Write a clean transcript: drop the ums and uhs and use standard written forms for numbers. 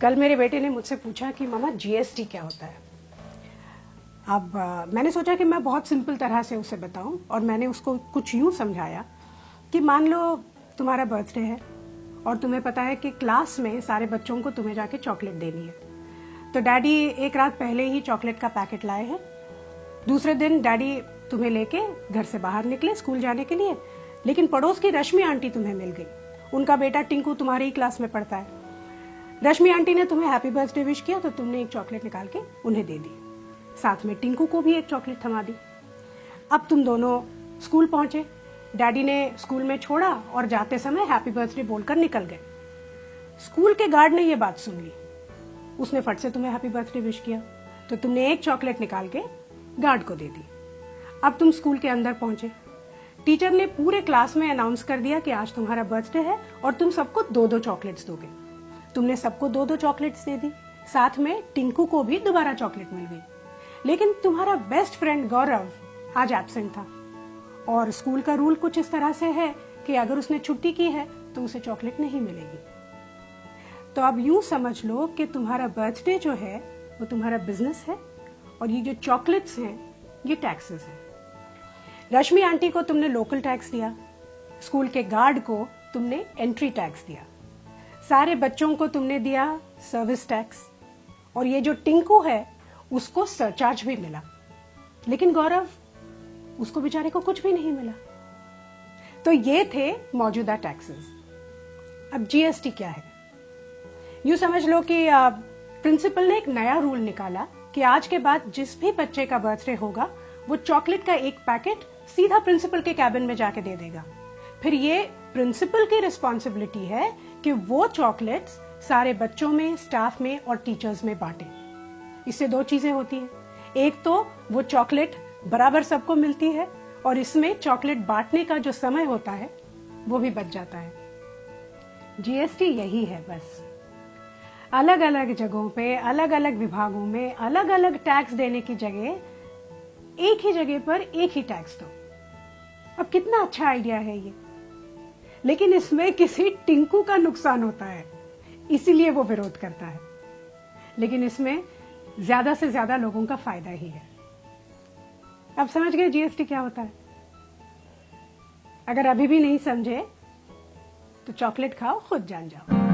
कल मेरे बेटे ने मुझसे पूछा कि मामा जीएसटी क्या होता है। अब मैंने सोचा कि मैं बहुत सिंपल तरह से उसे बताऊं और मैंने उसको कुछ यूं समझाया कि मान लो तुम्हारा बर्थडे है और तुम्हें पता है कि क्लास में सारे बच्चों को तुम्हें जाके चॉकलेट देनी है, तो डैडी एक रात पहले ही चॉकलेट का पैकेट लाए हैं। दूसरे दिन डैडी तुम्हें लेके घर से बाहर निकले स्कूल जाने के लिए, लेकिन पड़ोस की रश्मि आंटी तुम्हें मिल गई। उनका बेटा टिंकू तुम्हारी ही क्लास में पढ़ता है। रश्मि आंटी ने तुम्हें हैप्पी बर्थडे विश किया तो तुमने एक चॉकलेट निकाल के उन्हें दे दी, साथ में टिंकू को भी एक चॉकलेट थमा दी। अब तुम दोनों स्कूल पहुंचे, डैडी ने स्कूल में छोड़ा और जाते समय हैप्पी बर्थडे बोलकर निकल गए। स्कूल के गार्ड ने यह बात सुन ली, उसने फट से तुम्हें हैप्पी बर्थडे विश किया तो तुमने एक चॉकलेट निकाल के गार्ड को दे दी। अब तुम स्कूल के अंदर पहुंचे, टीचर ने पूरे क्लास में अनाउंस कर दिया कि आज तुम्हारा बर्थडे है और तुम सबको 2-2 चॉकलेट्स दोगे। तुमने सबको 2-2 चॉकलेट्स दे दी, साथ में टिंकू को भी दोबारा चॉकलेट मिल गई। लेकिन तुम्हारा बेस्ट फ्रेंड गौरव आज एब्सेंट था और स्कूल का रूल कुछ इस तरह से है कि अगर उसने छुट्टी की है तो उसे चॉकलेट नहीं मिलेगी। तो अब यूं समझ लो कि तुम्हारा बर्थडे जो है वो तुम्हारा बिजनेस है और ये जो चॉकलेट्स हैं ये टैक्सेस हैं। रश्मि आंटी को तुमने लोकल टैक्स दिया, स्कूल के गार्ड को तुमने एंट्री टैक्स दिया, सारे बच्चों को तुमने दिया सर्विस टैक्स, और ये जो टिंकू है उसको सरचार्ज भी मिला। लेकिन गौरव, उसको बेचारे को कुछ भी नहीं मिला। तो ये थे मौजूदा टैक्सेस। अब जीएसटी क्या है? यूं समझ लो कि प्रिंसिपल ने एक नया रूल निकाला कि आज के बाद जिस भी बच्चे का बर्थडे होगा वो चॉकलेट का एक पैकेट सीधा प्रिंसिपल के कैबिन में जाके दे देगा। फिर ये प्रिंसिपल की रिस्पॉन्सिबिलिटी है कि वो चॉकलेट्स सारे बच्चों में, स्टाफ में और टीचर्स में बांटे। इससे 2 चीजें होती हैं, एक तो वो चॉकलेट बराबर सबको मिलती है और इसमें चॉकलेट बांटने का जो समय होता है वो भी बच जाता है। जीएसटी यही है बस। अलग अलग जगहों पे, अलग अलग विभागों में अलग अलग टैक्स देने की जगह एक ही जगह पर एक ही टैक्स दो। अब कितना अच्छा आइडिया है ये, लेकिन इसमें किसी टिंकू का नुकसान होता है, इसीलिए वो विरोध करता है। लेकिन इसमें ज्यादा से ज्यादा लोगों का फायदा ही है। अब समझ गए जीएसटी क्या होता है? अगर अभी भी नहीं समझे तो चॉकलेट खाओ, खुद जान जाओ।